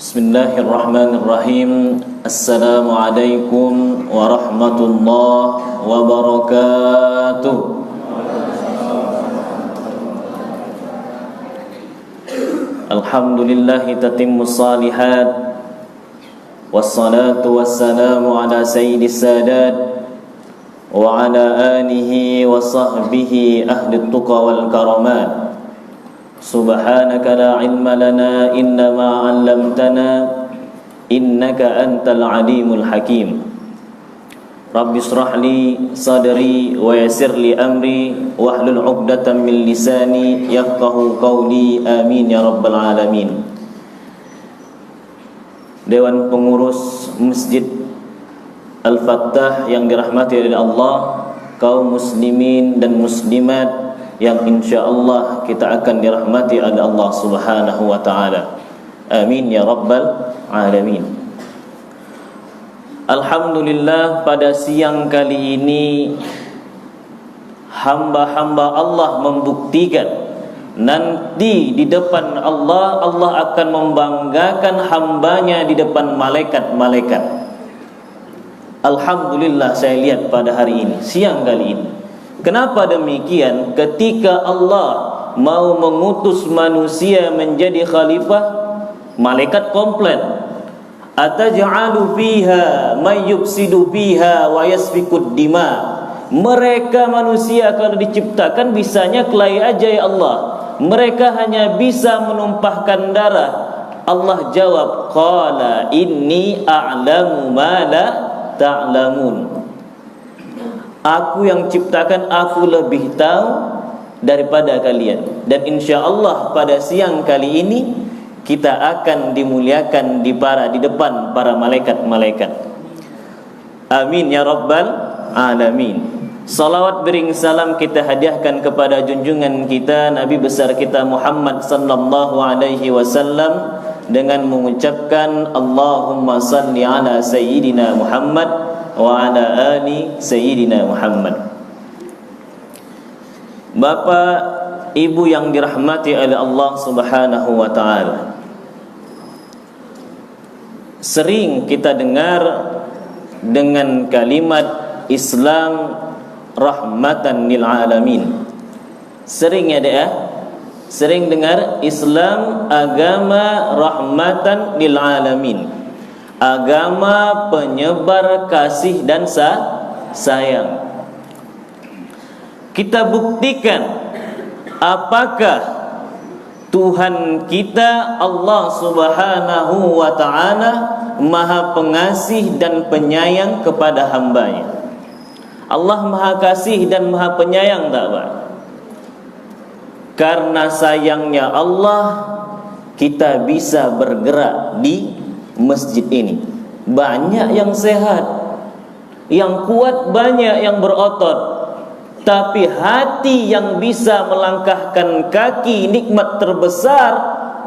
Bismillahirrahmanirrahim. Assalamualaikum warahmatullahi wabarakatuh. Alhamdulillahi tatimmus salihat, wassalatu wassalamu ala sayyidis sadat wa ala alihi wa sahbihi ahli tuqa wal karamat. Subhanaka la ilma lana innama 'allamtana innaka antal alimul hakim. Rabbi shrah li sadri wa yassir li amri wahlul 'uqdatam min lisani yafqahu qawli. Amin ya rabbal alamin. Dewan Pengurus Masjid Al-Fattah yang dirahmati oleh Allah, kaum muslimin dan muslimat yang insyaallah kita akan dirahmati oleh Allah Subhanahu wa taala. Amin ya rabbal alamin. Alhamdulillah, pada siang kali ini hamba-hamba Allah membuktikan nanti di depan Allah, Allah akan membanggakan hambanya di depan malaikat-malaikat. Alhamdulillah, saya lihat pada hari ini, siang kali ini. Kenapa demikian? Ketika Allah mau mengutus manusia menjadi khalifah, malaikat komplain, ataj'alu fiha may yufsidu fiha wa yasfikud dima. Mereka manusia kalau diciptakan bisanya kelahi aja ya Allah, mereka hanya bisa menumpahkan darah. Allah jawab, qala inni a'lamu ma la ta'lamun. Aku yang ciptakan, aku lebih tahu daripada kalian. Dan insyaallah pada siang kali ini kita akan dimuliakan di depan para malaikat-malaikat. Amin ya rabbal alamin. Salawat bering salam kita hadiahkan kepada junjungan kita Nabi besar kita Muhammad sallallahu alaihi wasallam dengan mengucapkan Allahumma salli ala sayyidina Muhammad wa ala ali sayyidina Muhammad. Bapak, Ibu yang dirahmati oleh Allah Subhanahu wa taala, sering kita dengar dengan kalimat Islam rahmatan lil alamin. Sering ya, sering dengar Islam agama rahmatan lil alamin, agama penyebar kasih dan sayang. Kita buktikan apakah Tuhan kita Allah Subhanahu wa ta'ala Maha pengasih dan penyayang kepada hambanya. Allah Maha kasih dan Maha penyayang, tak Pak? Karena sayangnya Allah, kita bisa bergerak di masjid ini. Banyak yang sehat, yang kuat banyak yang berotot, tapi hati yang bisa melangkahkan kaki, nikmat terbesar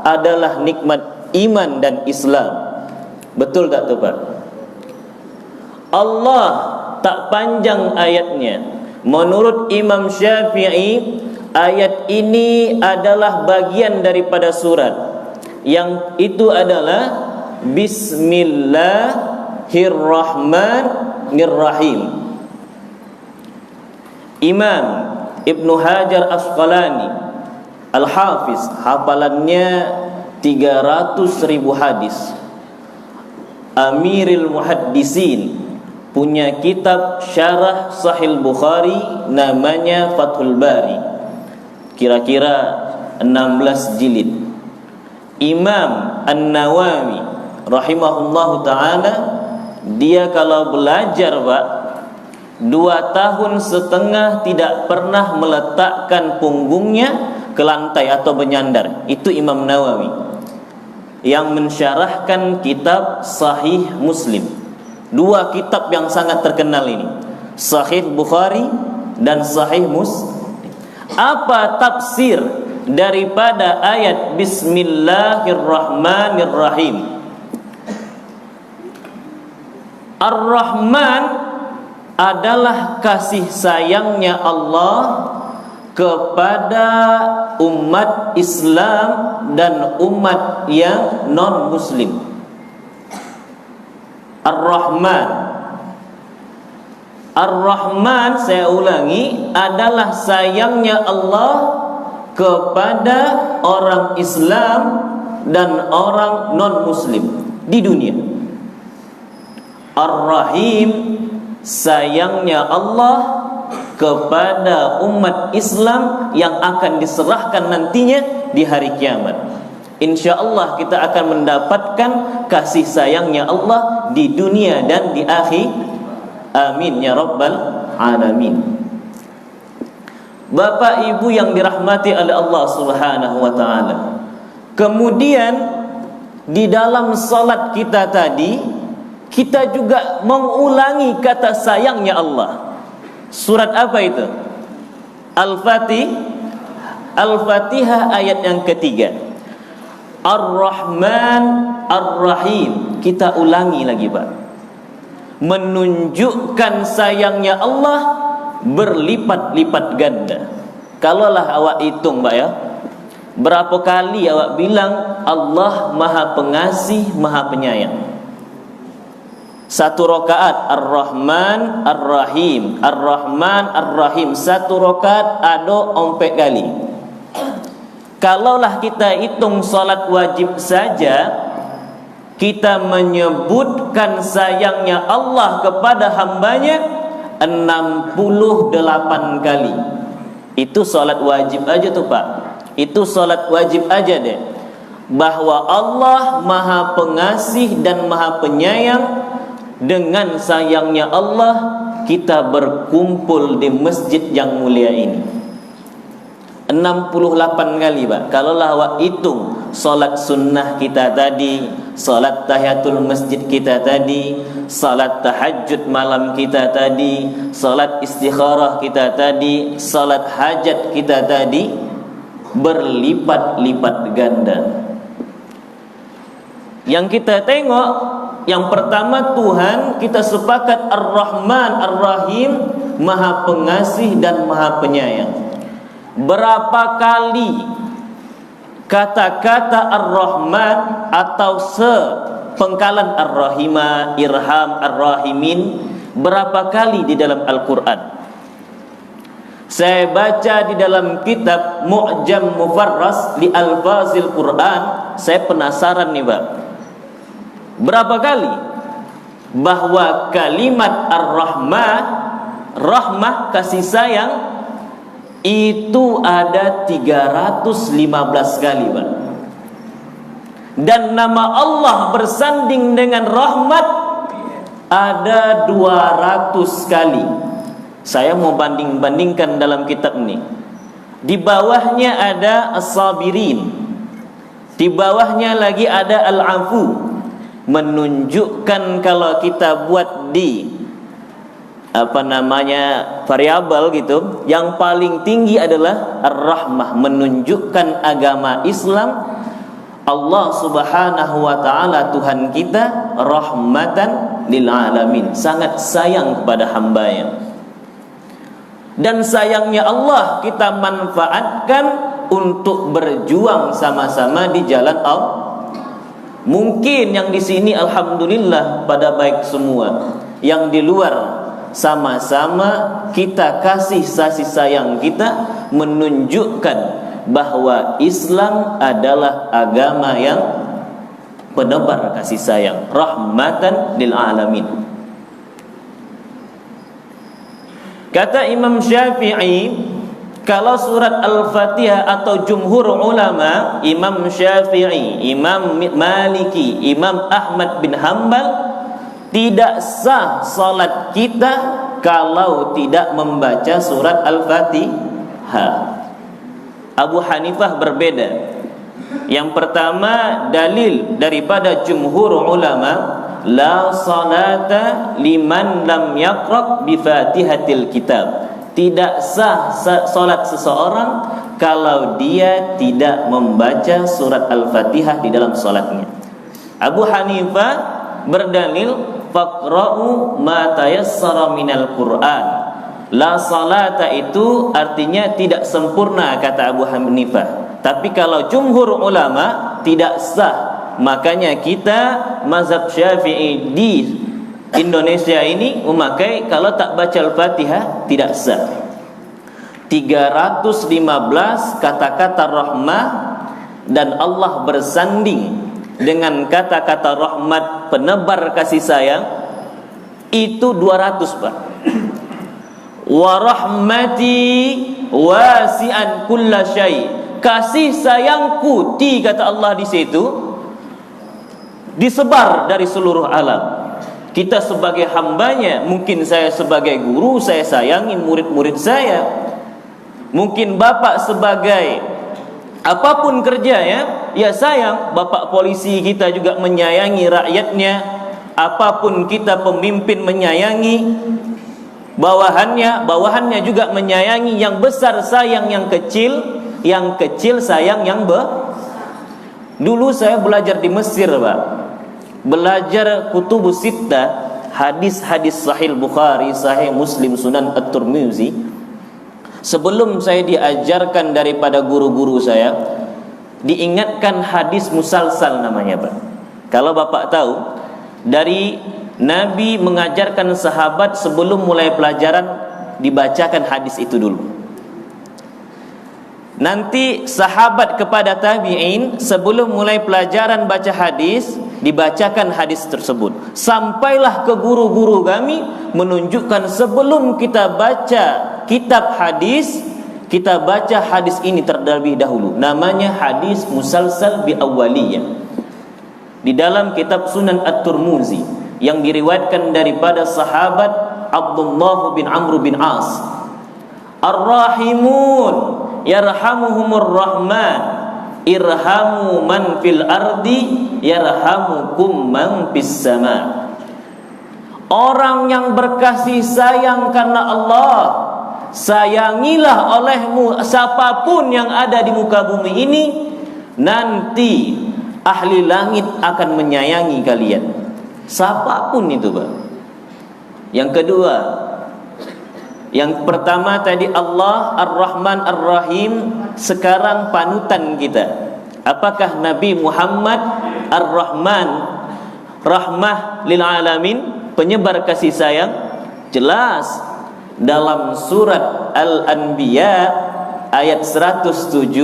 adalah nikmat iman dan Islam. Betul tak tuh Pak? Allah tak panjang ayatnya. Menurut Imam Syafi'i, ayat ini adalah bagian daripada surat yang itu adalah Bismillahirrahmanirrahim. Imam Ibnu Hajar Asqalani Al-Hafiz, hafalannya 300.000 hadis. Amirul Muhaddisin, punya kitab syarah Sahih Bukhari namanya Fathul Bari, kira-kira 16 jilid. Imam An-Nawawi rahimahullahu ta'ala, dia kalau belajar Pak 2,5 tahun tidak pernah meletakkan punggungnya ke lantai atau benyandar. Itu Imam Nawawi yang mensyarahkan kitab Sahih Muslim. 2 kitab yang sangat terkenal ini, Sahih Bukhari dan Sahih Muslim. Apa tafsir daripada ayat Bismillahirrahmanirrahim? Ar-Rahman adalah kasih sayangnya Allah kepada umat Islam dan umat yang non-muslim. Ar-Rahman. Ar-Rahman, saya ulangi, adalah sayangnya Allah kepada orang Islam dan orang non-muslim di dunia. Ar-Rahim, sayangnya Allah kepada umat Islam yang akan diserahkan nantinya di hari kiamat. InsyaAllah kita akan mendapatkan kasih sayangnya Allah di dunia dan di akhir. Amin ya rabbal alamin. Bapak Ibu yang dirahmati oleh Allah Subhanahu wa taala. Kemudian di dalam salat kita tadi, kita juga mengulangi kata sayangnya Allah. Surat apa itu? Al-Fatihah ayat yang ketiga. Ar-Rahman Ar-Rahim. Kita ulangi lagi, Pak. Menunjukkan sayangnya Allah berlipat-lipat ganda. Kalaulah awak hitung, Pak ya, berapa kali awak bilang Allah Maha Pengasih, Maha Penyayang? Satu rakaat Ar-Rahman Ar-Rahim, Ar-Rahman Ar-Rahim, satu rakaat ada 4 kali. Kalaulah kita hitung salat wajib saja, kita menyebutkan sayangnya Allah kepada hambanya 68 kali. Itu salat wajib aja tuh, Pak. Itu salat wajib aja deh. Bahwa Allah Maha Pengasih dan Maha Penyayang. Dengan sayangnya Allah kita berkumpul di masjid yang mulia ini 68 kali, Pak. Kalaulah awak hitung salat sunnah kita tadi, salat tahiyatul masjid kita tadi, salat tahajud malam kita tadi, salat istikharah kita tadi, salat hajat kita tadi, berlipat-lipat ganda. Yang kita tengok, yang pertama Tuhan kita sepakat Ar-Rahman Ar-Rahim, Maha Pengasih dan Maha Penyayang. Berapa kali kata-kata Ar-Rahman atau sepengkalan Ar-Rahimah, Irham, Ar-Rahimin, berapa kali di dalam Al-Quran? Saya baca di dalam kitab Mu'jam Mufarras li Alfazil Quran, saya penasaran nih, Pak. Berapa kali bahwa kalimat Ar-Rahman, rahmah, kasih sayang, itu ada 315 kali, Pak. Dan nama Allah bersanding dengan rahmat ada 200 kali. Saya mau banding-bandingkan dalam kitab ini. Di bawahnya ada As-Sabirin, di bawahnya lagi ada Al-Afu. Menunjukkan kalau kita buat di variabel gitu, yang paling tinggi adalah Ar-Rahmah, menunjukkan agama Islam. Allah Subhanahu wa taala Tuhan kita rahmatan lil alamin, sangat sayang kepada hambanya. Dan sayangnya Allah kita manfaatkan untuk berjuang sama-sama di jalan Allah. Mungkin yang di sini alhamdulillah pada baik semua, yang di luar sama-sama kita kasih sayang kita, menunjukkan bahwa Islam adalah agama yang penebar kasih sayang, rahmatan lil alamin. Kata Imam Syafi'i, kalau surat Al-Fatihah atau jumhur ulama, Imam Syafi'i, Imam Maliki, Imam Ahmad bin Hanbal, tidak sah salat kita kalau tidak membaca surat Al-Fatihah. Abu Hanifah berbeda. Yang pertama, dalil daripada jumhur ulama, la salata liman lam yaqra bi Fatihatil kitab. Tidak sah salat seseorang kalau dia tidak membaca surat Al-Fatihah di dalam salatnya. Abu Hanifah berdalil faqra'u ma tayassara minal Qur'an. La salata itu artinya tidak sempurna, kata Abu Hanifah. Tapi kalau jumhur ulama tidak sah. Makanya kita mazhab Syafi'i di Indonesia ini memakai kalau tak baca Al-Fatihah tidak sah. 315 kata-kata rahmah dan Allah bersanding dengan kata-kata rahmat penebar kasih sayang itu 200, Pak. Wa rahmati wasi'an kulla syai. Kasih sayangku, kata Allah di situ, disebar dari seluruh alam. Kita sebagai hambanya, mungkin saya sebagai guru, saya sayangi murid-murid saya. Mungkin bapak sebagai apapun kerjanya, ya sayang. Bapak polisi kita juga menyayangi rakyatnya. Apapun kita pemimpin menyayangi bawahannya juga menyayangi. Yang besar sayang yang kecil sayang yang Dulu saya belajar di Mesir, Pak. Belajar kutubus sittah, hadis-hadis sahih Bukhari, sahih Muslim, Sunan At-Tirmizi. Sebelum saya diajarkan daripada guru-guru saya, diingatkan hadis musalsal namanya, Pak. Kalau Bapak tahu, dari Nabi mengajarkan sahabat sebelum mulai pelajaran dibacakan hadis itu dulu. Nanti sahabat kepada tabi'in sebelum mulai pelajaran baca hadis dibacakan hadis tersebut. Sampailah ke guru-guru kami menunjukkan sebelum kita baca kitab hadis, kita baca hadis ini terlebih dahulu. Namanya hadis musalsal bi awwaliyah. Di dalam kitab Sunan At-Tirmizi yang diriwayatkan daripada sahabat Abdullah bin Amr bin As. Ar-rahimun yarhamuhumur rahman, irhamu man fil ardi yarhamukum man fis sama. Orang yang berkasih sayang karena Allah, sayangilah olehmu siapapun yang ada di muka bumi ini, nanti ahli langit akan menyayangi kalian. Siapapun itu, Pak. Yang kedua, yang pertama tadi Allah Ar-Rahman Ar-Rahim, sekarang panutan kita. Apakah Nabi Muhammad Ar-Rahman, rahmah lil alamin, penyebar kasih sayang? Jelas dalam surat Al-Anbiya ayat 107,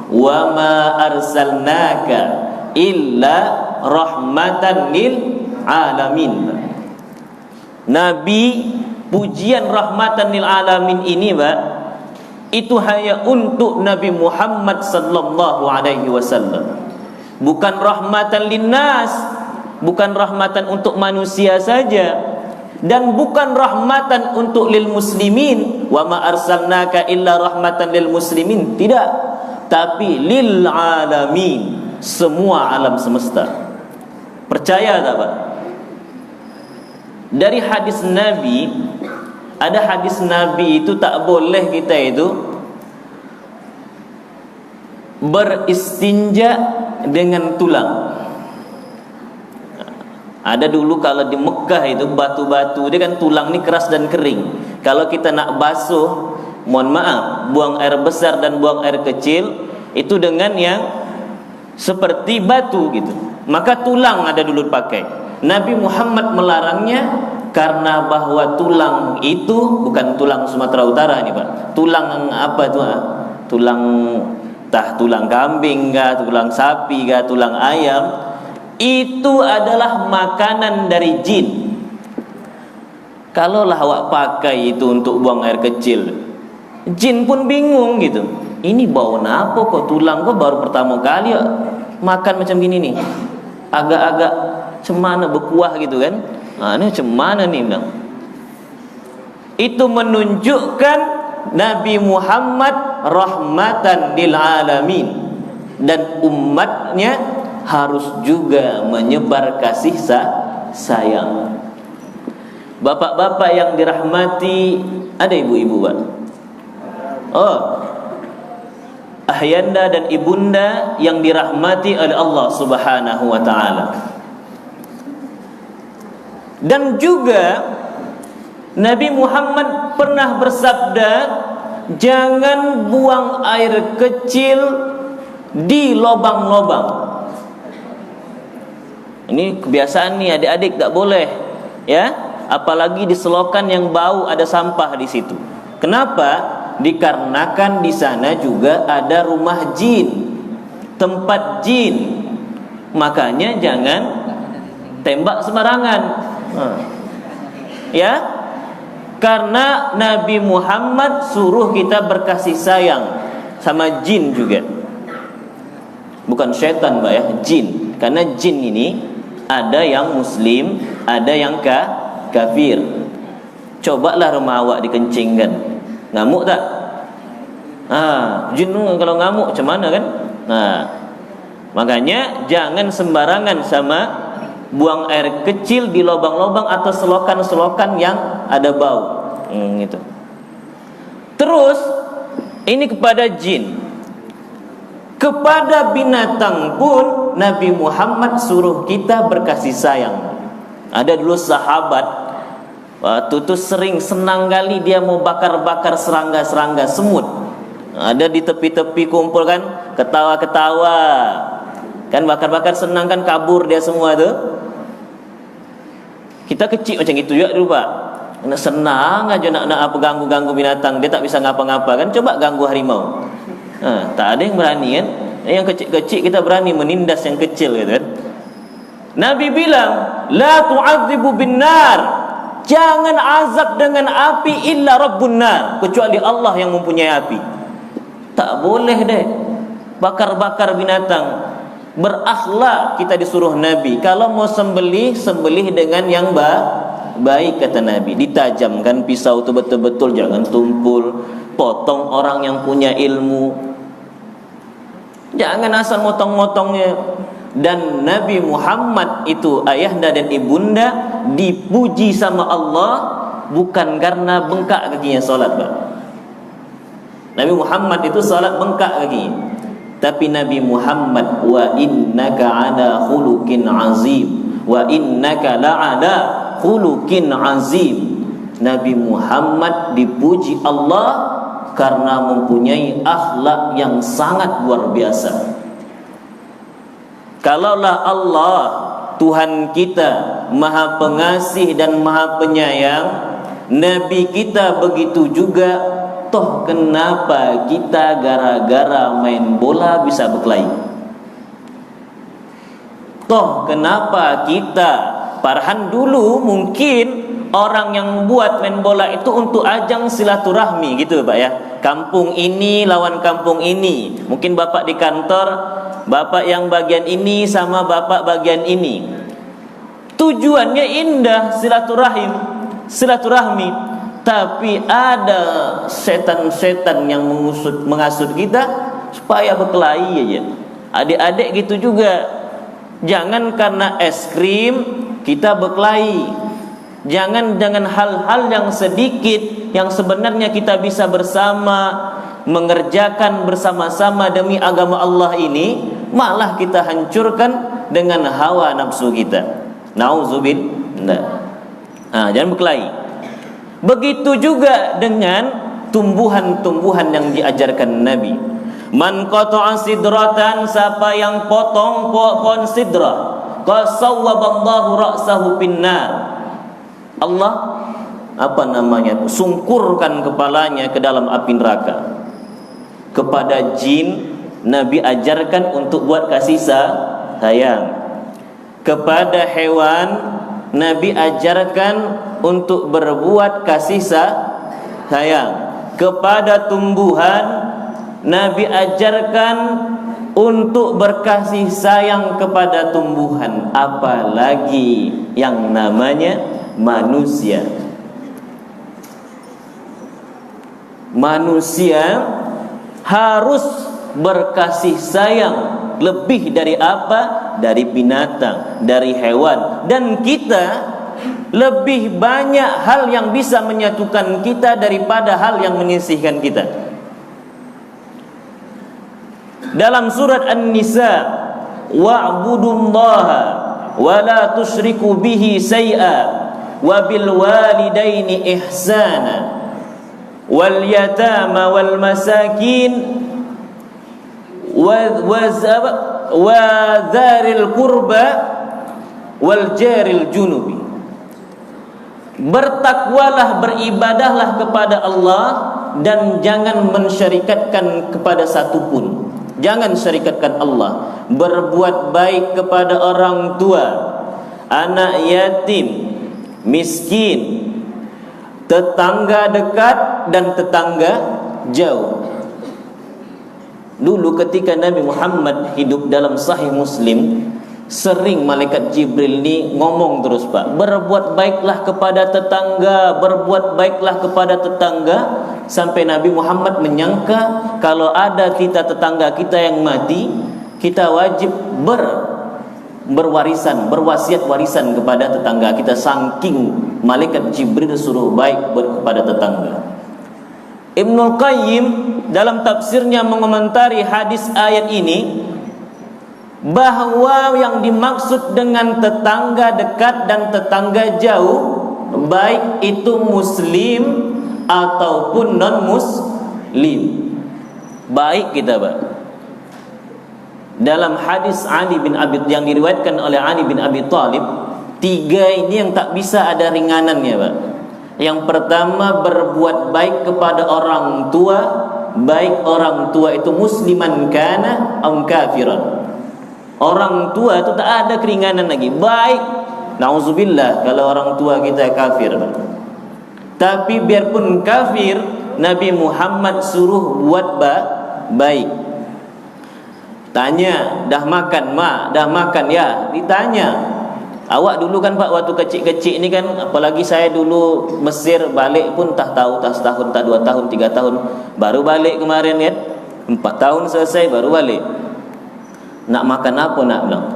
wa ma arsalnaka illa rahmatan lil alamin. Nabi, pujian rahmatan lil alamin ini, Pak, itu hanya untuk Nabi Muhammad sallallahu alaihi wasallam. Bukan rahmatan linnas, bukan rahmatan untuk manusia saja, dan bukan rahmatan untuk lil muslimin. Wa ma arsalnaka illa rahmatan lil muslimin, tidak, tapi lil alamin, semua alam semesta. Percaya tak, Pak? Dari hadis Nabi, ada hadis Nabi itu tak boleh kita itu beristinja dengan tulang. Ada dulu kalau di Mekah itu batu-batu, dia kan tulang ini keras dan kering. Kalau kita nak basuh, mohon maaf, buang air besar dan buang air kecil itu dengan yang seperti batu gitu. Maka tulang ada dulu pakai. Nabi Muhammad melarangnya karena bahwa tulang itu bukan tulang Sumatera Utara ini, Pak. Tulang apa itu? Tulang kambing kah, tulang sapi kah, tulang ayam, itu adalah makanan dari jin. Kalaulah awak pakai itu untuk buang air kecil, jin pun bingung gitu. Ini bau apa kok, tulang kok baru pertama kali ya makan macam gini nih. Agak-agak cemana berkuah gitu kan. Nah, ini cemana nih bilang. Itu menunjukkan Nabi Muhammad rahmatan lil alamin, dan umatnya harus juga menyebar kasih sayang. Bapak-bapak yang dirahmati, ada ibu-ibu, Pak? Oh, ahyanda dan ibunda yang dirahmati oleh Allah Subhanahu wa taala. Dan juga Nabi Muhammad pernah bersabda, jangan buang air kecil di lubang-lubang. Ini kebiasaan nih adik-adik, tak boleh ya, apalagi di selokan yang bau ada sampah di situ. Kenapa? Dikarenakan di sana juga ada rumah jin, tempat jin. Makanya jangan tembak sembarangan. Ya, karena Nabi Muhammad suruh kita berkasih sayang sama jin juga. Bukan syaitan, Mbak ya, jin. Karena jin ini ada yang muslim, ada yang kafir. Cobalah rumah awak dikencingkan, ngamuk tak? Jin kalau ngamuk macam mana kan? Makanya jangan sembarangan sama buang air kecil di lubang-lubang atau selokan-selokan yang ada bau. Gitu. Terus ini kepada jin. Kepada binatang pun Nabi Muhammad suruh kita berkasih sayang. Ada dulu sahabat, waktu itu sering senang kali dia mau bakar-bakar serangga-serangga semut. Ada di tepi-tepi kumpul kan, ketawa-ketawa. Kan bakar-bakar senang kan, kabur dia semua tuh. Kita kecil macam itu juga dulu Pak. Nak senang aja nak apa ganggu-ganggu binatang, dia tak bisa ngapa-ngapa kan. Coba ganggu harimau. Tak ada yang berani kan. Yang kecil-kecil kita berani menindas yang kecil gitu kan. Nabi bilang, la tu'adzibu bin nar. Jangan azab dengan api illa rabbun nar, kecuali Allah yang mempunyai api. Tak boleh deh bakar-bakar binatang. Berakhlak kita disuruh Nabi. Kalau mau sembelih, sembelih dengan yang baik kata Nabi. Ditajamkan pisau tu betul-betul, jangan tumpul. Potong orang yang punya ilmu, jangan asal motong-motongnya. Dan Nabi Muhammad itu ayahanda dan ibunda dipuji sama Allah bukan karena bengkak kakinya solat, Pak. Nabi Muhammad itu solat bengkak kakinya. Tapi Nabi Muhammad, wa innaka ala khuluqin azim, wa innaka la'ala khuluqin azim. Nabi Muhammad dipuji Allah karena mempunyai akhlak yang sangat luar biasa. Kalaulah Allah Tuhan kita Maha Pengasih dan Maha Penyayang, Nabi kita begitu juga. Toh kenapa kita gara-gara main bola bisa berkelahi? Toh kenapa kita, parahan dulu mungkin orang yang buat main bola itu untuk ajang silaturahmi gitu Pak ya. Kampung ini lawan kampung ini. Mungkin bapak di kantor, bapak yang bagian ini sama bapak bagian ini. Tujuannya indah, silaturahmi. Tapi ada setan-setan yang mengasut kita supaya berkelahi aja. Adik-adik gitu juga. Jangan karena es krim kita berkelahi. Jangan dengan hal-hal yang sedikit yang sebenarnya kita bisa bersama mengerjakan bersama-sama demi agama Allah ini, malah kita hancurkan dengan hawa nafsu kita. Nauzubillah. Jangan berkelahi. Begitu juga dengan tumbuhan-tumbuhan yang diajarkan Nabi. Man qata'a sidratan, siapa yang potong pohon sidrah, qasawwaballahu ra'sahu finnar. Allah sungkurkan kepalanya ke dalam api neraka. Kepada jin Nabi ajarkan untuk buat kasih sayang. Kepada hewan Nabi ajarkan untuk berbuat kasih sayang. Kepada tumbuhan Nabi ajarkan untuk berkasih sayang kepada tumbuhan, apalagi yang namanya manusia. Manusia harus berkasih sayang lebih dari apa? Dari binatang, dari hewan. Dan kita lebih banyak hal yang bisa menyatukan kita daripada hal yang menyisihkan kita. Dalam surat An-Nisa, wa'budullaha wa la tusyriku bihi syai'a wa bil walidaini ihsana wal yatama wal masakin wa dzaril qurba wal jaril junubi. Bertakwalah, beribadahlah kepada Allah dan jangan mensyarikatkan kepada satu pun. Jangan syarikatkan Allah. Berbuat baik kepada orang tua, anak yatim, miskin, tetangga dekat dan tetangga jauh. Dulu ketika Nabi Muhammad hidup dalam Sahih Muslim, sering malaikat Jibril ni ngomong terus, Pak, berbuat baiklah kepada tetangga, berbuat baiklah kepada tetangga, sampai Nabi Muhammad menyangka kalau ada kita tetangga kita yang mati, kita wajib berwarisan, berwasiat warisan kepada tetangga kita, saking malaikat Jibril suruh baik kepada tetangga. Ibnul Qayyim dalam tafsirnya mengomentari hadis ayat ini, bahwa yang dimaksud dengan tetangga dekat dan tetangga jauh, baik itu muslim ataupun non muslim, baik kita, Pak. Dalam hadis Ali bin Abi yang diriwayatkan oleh Ali bin Abi Thalib, 3 ini yang tak bisa ada ringanannya, Pak. Yang pertama, berbuat baik kepada orang tua, baik orang tua itu musliman kana am kafiran. Orang tua itu tak ada keringanan lagi. Baik, na'udzubillah kalau orang tua kita kafir. Tapi biarpun kafir, Nabi Muhammad suruh buat baik. Tanya, dah makan mak? Dah makan ya? Ditanya. Awak dulu kan Pak, waktu kecil-kecil ni kan, apalagi saya dulu Mesir, balik pun tak tahu, tak setahun, tak 2 tahun, 3 tahun. Baru balik kemarin kan, 4 tahun selesai baru balik. Nak makan apa nak bilang.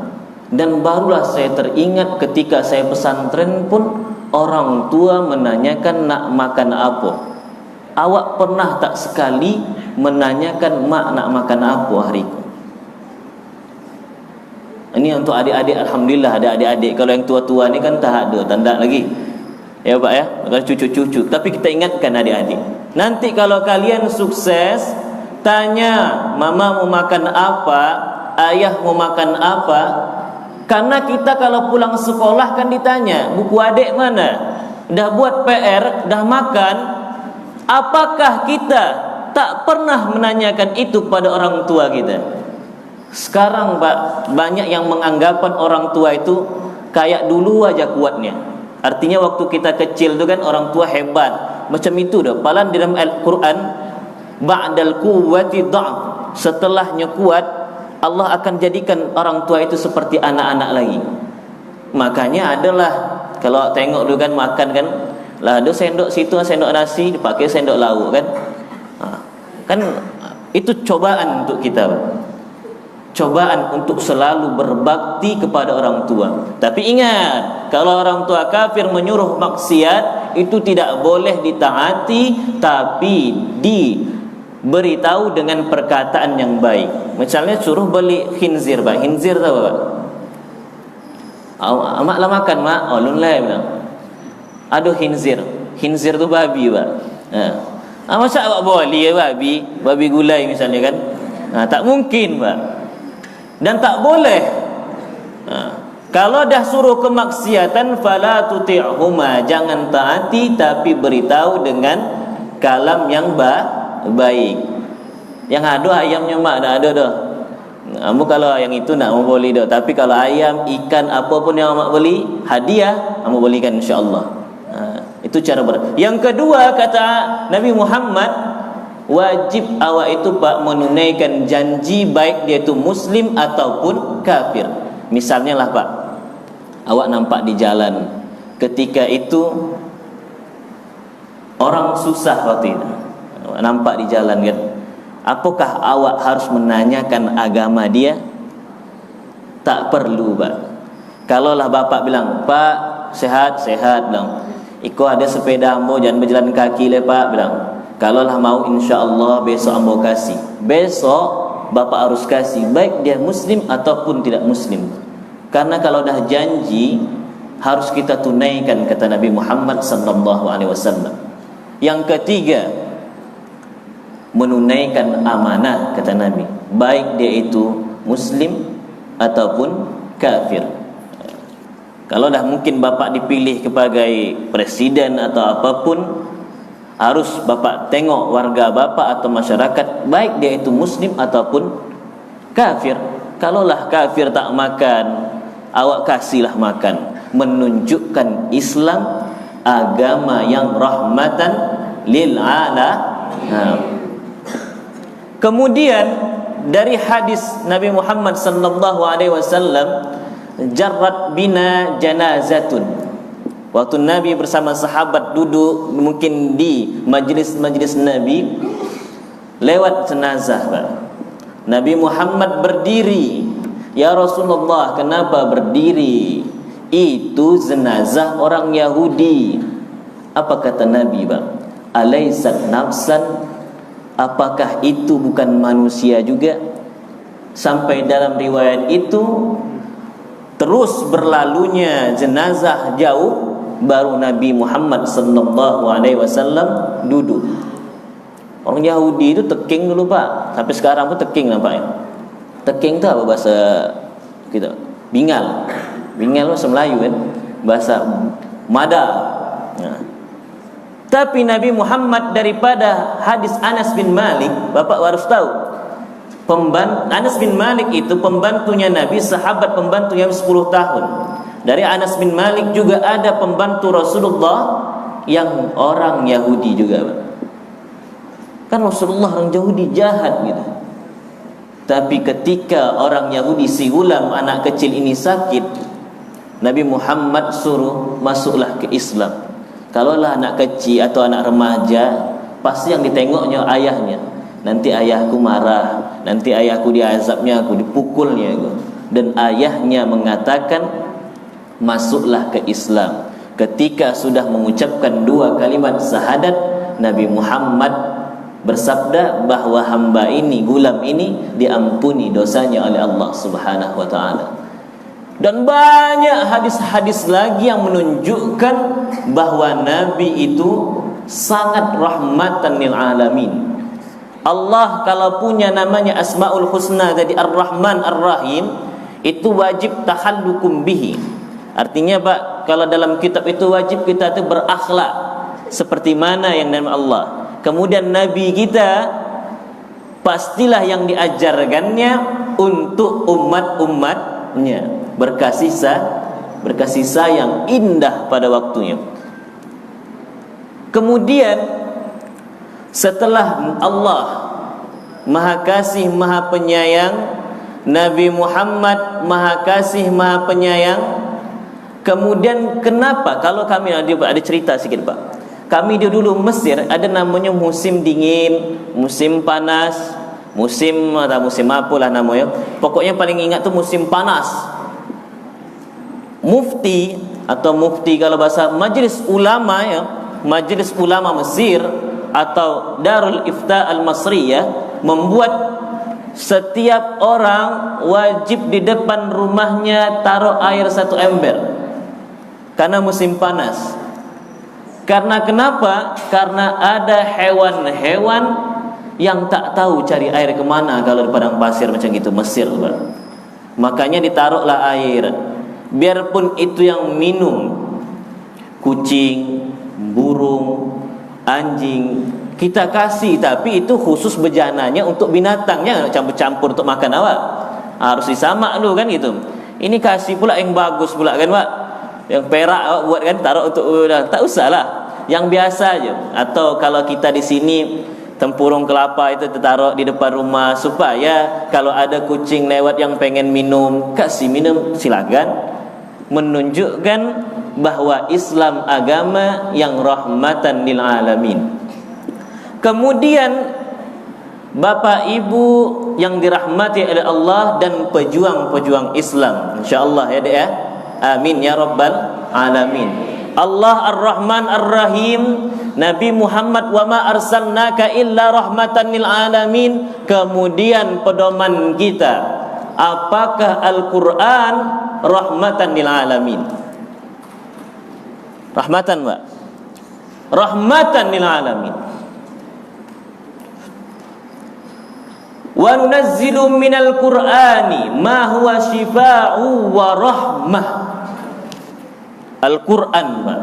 Dan barulah saya teringat ketika saya pesantren pun, orang tua menanyakan nak makan apa. Awak pernah tak sekali menanyakan mak nak makan apa hari itu? Ini untuk adik-adik, alhamdulillah ada adik-adik. Kalau yang tua-tua ni kan tak ada, tanda lagi. Ya Pak ya, kalau cucu-cucu. Tapi kita ingatkan adik-adik. Nanti kalau kalian sukses, tanya mama mau makan apa, ayah mau makan apa. Karena kita kalau pulang sekolah kan ditanya, buku adik mana? Dah buat PR, dah makan. Apakah kita tak pernah menanyakan itu pada orang tua kita? Sekarang Pak, banyak yang menganggapan orang tua itu kayak dulu aja kuatnya. Artinya waktu kita kecil tu kan orang tua hebat. Macam itu dah. Padahal di dalam Al-Quran, ba'dal quwwati dha'f, setelahnya kuat, Allah akan jadikan orang tua itu seperti anak-anak lagi. Makanya adalah, kalau tengok dulu kan makan kan, lah ada sendok situ, sendok nasi, dipakai sendok lauk kan. Kan itu cobaan untuk kita, Pak. Cobaan untuk selalu berbakti kepada orang tua. Tapi ingat, kalau orang tua kafir menyuruh maksiat, itu tidak boleh ditaati, tapi diberitahu dengan perkataan yang baik. Misalnya suruh beli khinzir, Pak. Khinzir tahu Pak? Mak lah makan mak. Oh lunlai bilang. Aduh khinzir. Khinzir tu babi, Pak. Masa awak boleh ya babi? Babi gulai misalnya kan? Tak mungkin, Pak. Dan tak boleh. Kalau dah suruh kemaksiatan, fala tuti'huma, jangan taati, tapi beritahu dengan kalam yang baik. Yang ada ayamnya mak dah ada dah. Kamu kalau yang itu nak mau beli dah. Tapi kalau ayam, ikan, apa pun yang mak beli, hadiah, kamu belikan insya-Allah. Itu cara Yang kedua kata Nabi Muhammad, wajib awak itu Pak menunaikan janji, baik dia itu muslim ataupun kafir. Misalnya lah Pak, awak nampak di jalan, ketika itu orang susah waktu itu, awak nampak di jalan kan, apakah awak harus menanyakan agama dia? Tak perlu Pak. Kalaulah bapak bilang, Pak sehat-sehat, bilang, Iko ada sepeda ambo, jangan berjalan kaki le Pak, bilang, kalaulah mau insya-Allah besok ambo kasih. Besok bapak harus kasih, baik dia muslim ataupun tidak muslim. Karena kalau dah janji, harus kita tunaikan, kata Nabi Muhammad sallallahu alaihi wasallam. Yang ketiga, menunaikan amanah, kata Nabi, baik dia itu muslim ataupun kafir. Kalau dah mungkin bapak dipilih sebagai presiden atau apapun, harus bapak tengok warga bapak atau masyarakat, baik dia itu muslim ataupun kafir. Kalaulah kafir tak makan, awak kasihlah makan. Menunjukkan Islam agama yang rahmatan lil alamin. Kemudian dari hadis Nabi Muhammad sallallahu alaihi wasallam, jarrat bina janazatun. Waktu Nabi bersama sahabat duduk mungkin di majlis-majlis Nabi, lewat jenazah, Pak. Nabi Muhammad berdiri. Ya Rasulullah, kenapa berdiri? Itu jenazah orang Yahudi. Apa kata Nabi, Pak? Alaysat nafsan? Apakah itu bukan manusia juga? Sampai dalam riwayat itu terus berlalunya jenazah jauh, baru Nabi Muhammad sallallahu alaihi wasallam duduk. Orang Yahudi itu teking dulu, Pak. Sampai sekarang pun teking nampaknya. Teking itu apa bahasa kita? Bingal. Bingal bahasa Melayu kan? Bahasa Mada. Nah. Tapi Nabi Muhammad, daripada hadis Anas bin Malik, Bapak harus tahu, Anas bin Malik itu pembantunya Nabi, sahabat pembantunya 10 tahun. Dari Anas bin Malik juga ada pembantu Rasulullah yang orang Yahudi juga, Pak. Kan Rasulullah orang Yahudi jahat gitu. Tapi ketika orang Yahudi, si gulam anak kecil ini sakit, Nabi Muhammad suruh masuklah ke Islam. Kalaulah anak kecil atau anak remaja, pasti yang ditengoknya ayahnya. Nanti ayahku marah, nanti ayahku diazabnya, aku dipukulnya aku. Dan ayahnya mengatakan, masuklah ke Islam. Ketika sudah mengucapkan 2 kalimat syahadat, Nabi Muhammad bersabda bahwa hamba ini, gulam ini, diampuni dosanya oleh Allah Subhanahu wa taala. Dan banyak hadis-hadis lagi yang menunjukkan bahwa Nabi itu sangat rahmatan lil alamin. Allah kalau punya namanya Asmaul Husna, jadi Ar-Rahman Ar-Rahim, itu wajib tahallukum bihi. Artinya, Pak, kalau dalam kitab itu wajib kita itu berakhlak seperti mana yang nama Allah. Kemudian Nabi kita pastilah yang diajarkannya untuk umat-umatnya, berkasih sayang indah pada waktunya. Kemudian setelah Allah Maha Kasih Maha Penyayang, Nabi Muhammad Maha Kasih Maha Penyayang, kemudian kenapa kalau kami ada cerita sedikit, Pak. Kami di dulu Mesir ada namanya musim dingin, musim panas, musim apalah namanya. Pokoknya paling ingat tuh musim panas. Mufti kalau bahasa Majelis Ulama ya, Majelis Ulama Mesir atau Darul Ifta Al-Masriyah membuat setiap orang wajib di depan rumahnya taruh air 1 ember karena musim panas. Karena kenapa? Karena ada hewan-hewan yang tak tahu cari air kemana kalau di padang pasir macam gitu Mesir, Pak. Makanya ditaruhlah air. Biarpun itu yang minum kucing, burung, anjing, kita kasih, tapi itu khusus bejananya untuk binatangnya, campur-campur untuk makan awak. Harus disamak dulu kan gitu. Ini kasih pula yang bagus pula kan, Pak. Yang perak awak buat kan, taruh untuk tak usahlah. Yang biasa aja. Atau kalau kita di sini tempurung kelapa itu ditaruh di depan rumah supaya kalau ada kucing lewat yang pengen minum, kasih minum, silakan. Menunjukkan bahwa Islam agama yang rahmatan lil alamin. Kemudian Bapak Ibu yang dirahmati oleh Allah dan pejuang-pejuang Islam, insyaallah ya Dek ya. Amin ya rabbal alamin. Allah Ar-Rahman Ar-Rahim, Nabi Muhammad wa ma arsalnaka illa rahmatan lil alamin. Kemudian pedoman kita, apakah Al-Quran rahmatan lil alamin? Rahmatan, Mbak. Rahmatan lil alamin. Wa nunazzilu minal Qur'ani ma huwa shifaa'u wa rahmah. Al-Qur'an, Mbak.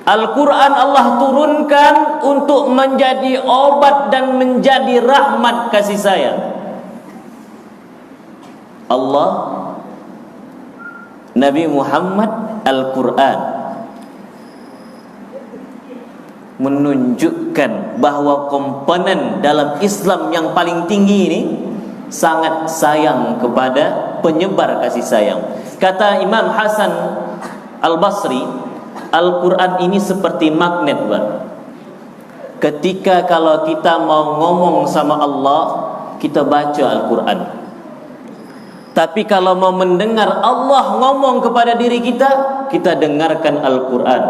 Al-Quran Allah turunkan untuk menjadi obat dan menjadi rahmat kasih sayang. Allah, Nabi Muhammad, Al-Quran menunjukkan bahwa komponen dalam Islam yang paling tinggi ini sangat sayang kepada penyebar kasih sayang. Kata Imam Hasan Al-Basri, Al-Quran ini seperti magnet, Pak. Ketika kalau kita mau ngomong sama Allah, kita baca Al-Quran. Tapi kalau mau mendengar Allah ngomong kepada diri kita, kita dengarkan Al-Quran.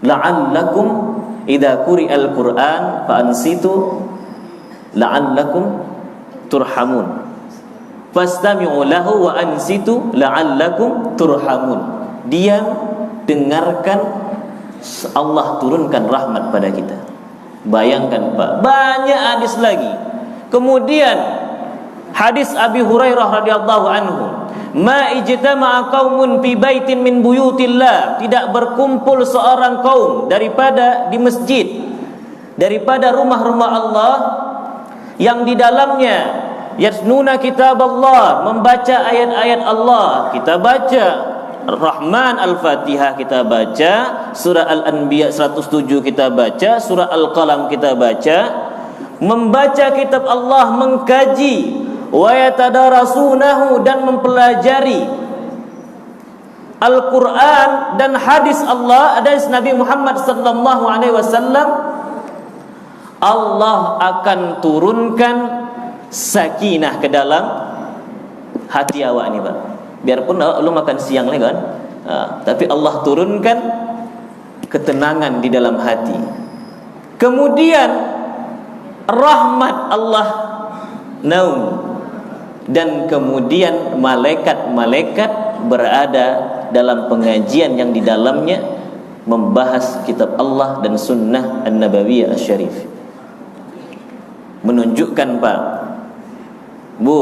La'allakum idza quri'al Quran fa'ansitu la'allakum turhamun. Fastami'u lahu wa ansitu la'allakum turhamun. Diam, dengarkan, Allah turunkan rahmat pada kita. Bayangkan, Pak, banyak hadis lagi. Kemudian hadis Abi Hurairah radhiyallahu anhu, ma ijtama'a qaumun fi baitin min buyutillah, tidak berkumpul seorang kaum daripada di masjid, daripada rumah-rumah Allah yang di dalamnya yasnuna kitab Allah, membaca ayat-ayat Allah. Kita baca Rahman, Al-Fatihah kita baca, surah Al-Anbiya 107 kita baca, surah Al-Qalam kita baca, membaca kitab Allah, mengkaji, wa yatadarasunahu, dan mempelajari Al-Quran dan hadis Allah, hadis Nabi Muhammad sallallahu alaihi wasallam. Allah akan turunkan sakinah ke dalam hati awak ni, Pak. Biarpun lu makan siang lagi kan, tapi Allah turunkan ketenangan di dalam hati. Kemudian rahmat Allah naum, dan kemudian malaikat-malaikat berada dalam pengajian yang di dalamnya membahas kitab Allah dan sunnah An-Nabawiyah Asy-Syarif. Menunjukkan, Pak, Bu,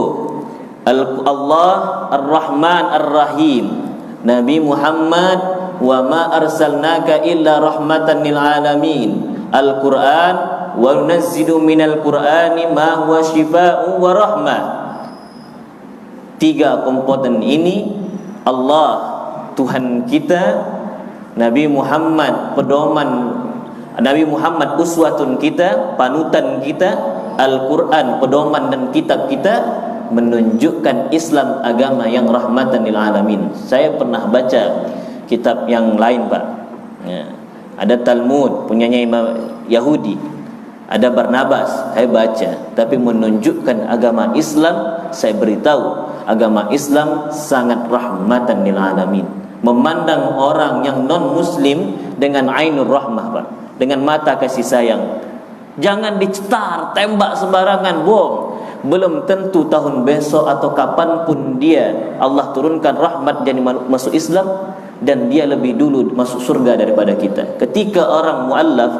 Allah Ar-Rahman Ar-Rahim, Nabi Muhammad, wa ma arsalnaka illa rahmatan lil alamin. Al-Quran, wa nunazzilu minal Qur'ani ma huwa shifaa'u wa rahmah. Tiga komponen ini, Allah Tuhan kita, Nabi Muhammad pedoman, Nabi Muhammad uswatun kita, panutan kita, Al-Quran pedoman dan kitab kita, menunjukkan Islam agama yang rahmatan lil alamin. Saya pernah baca kitab yang lain, Pak. Ya. Ada Talmud punyanya Imam Yahudi, ada Barnabas, saya baca. Tapi menunjukkan agama Islam, saya beritahu agama Islam sangat rahmatan lil alamin. Memandang orang yang non muslim dengan ainur rahmah, Pak, dengan mata kasih sayang. Jangan dicetar, tembak sembarangan, bom. Belum tentu tahun besok atau kapanpun dia Allah turunkan rahmat jadi masuk Islam, dan dia lebih dulu masuk surga daripada kita. Ketika orang mu'allaf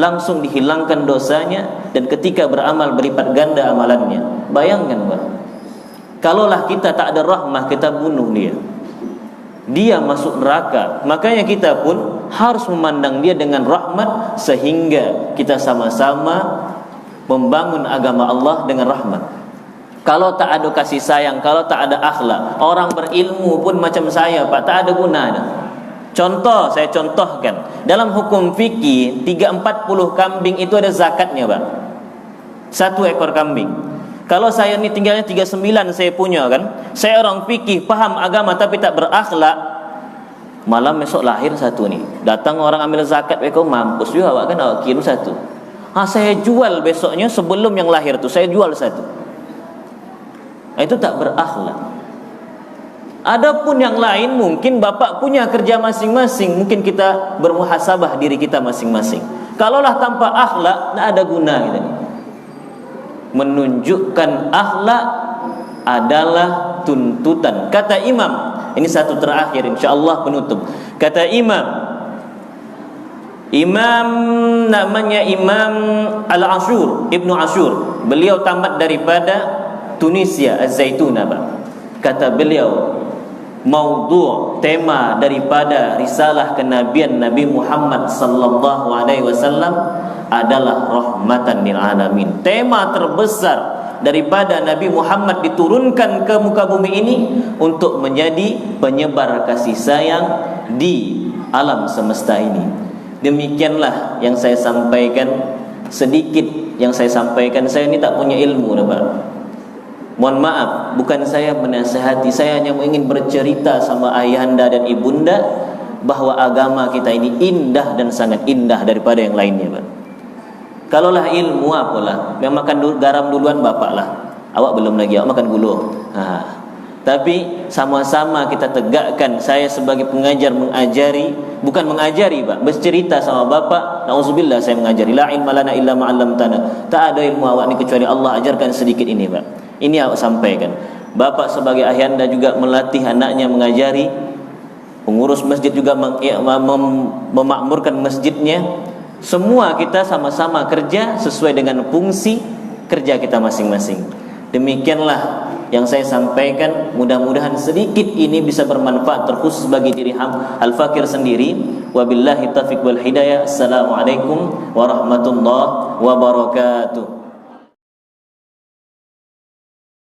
langsung dihilangkan dosanya, dan ketika beramal berlipat ganda amalannya. Bayangkan, Pak, kalaulah kita tak ada rahmah, kita bunuh dia masuk neraka. Makanya kita pun harus memandang dia dengan rahmat, sehingga kita sama-sama membangun agama Allah dengan rahmat. Kalau tak ada kasih sayang, kalau tak ada akhlak, orang berilmu pun macam saya, Pak, tak ada gunanya. Contoh, saya contohkan, dalam hukum fikih 340 kambing itu ada zakatnya, Pak. 1 ekor kambing. Kalau saya ni tinggalnya 39 saya punya kan, saya orang fikih, paham agama tapi tak berakhlak, malam besok lahir satu ni, datang orang ambil zakat, mereka mampus juga awak kan, awak kirim satu. Saya jual besoknya, sebelum yang lahir tu saya jual satu. Itu tak berakhlak. Adapun yang lain, mungkin bapak punya kerja masing-masing, mungkin kita bermuhasabah diri kita masing-masing. Kalaulah tanpa akhlak, tak ada guna kita ni. Menunjukkan akhlak adalah tuntutan. Kata Imam Ini satu terakhir, insyaallah penutup. Kata Imam namanya Imam Al-Ashur, Ibnu Ashur. Beliau tamat daripada Tunisia, Az-Zaitunah, Pak. Kata beliau, maudhu' tema daripada risalah kenabian Nabi Muhammad sallallahu alaihi wasallam adalah rahmatan lil alamin. Tema terbesar daripada Nabi Muhammad diturunkan ke muka bumi ini untuk menjadi penyebar kasih sayang di alam semesta ini. Demikianlah yang saya sampaikan, sedikit yang saya sampaikan. Saya ini tak punya ilmu, Pak. Mohon maaf, bukan saya menasihati, saya hanya ingin bercerita sama ayahanda dan ibunda bahwa agama kita ini indah dan sangat indah daripada yang lainnya, Pak. Kalaulah ilmu apalah, yang makan garam duluan bapak lah. Awak belum lagi, awak makan gula. Tapi sama-sama kita tegakkan. Saya sebagai pengajar mengajari, bukan mengajari, Pak, bercerita sama bapak. Nauzubillah, saya mengajari. La ilma lana illa ma 'allamtana. Tak ada ilmu awak ni kecuali Allah ajarkan sedikit ini, Pak. Ini awak sampaikan. Bapak sebagai ayahanda juga melatih anaknya mengajari. Pengurus masjid juga memakmurkan masjidnya. Semua kita sama-sama kerja sesuai dengan fungsi kerja kita masing-masing. Demikianlah yang saya sampaikan. Mudah-mudahan sedikit ini bisa bermanfaat, terkhusus bagi diri Al-Fakir sendiri. Wabillahi taufiq wal hidayah. Assalamualaikum warahmatullahi wabarakatuh.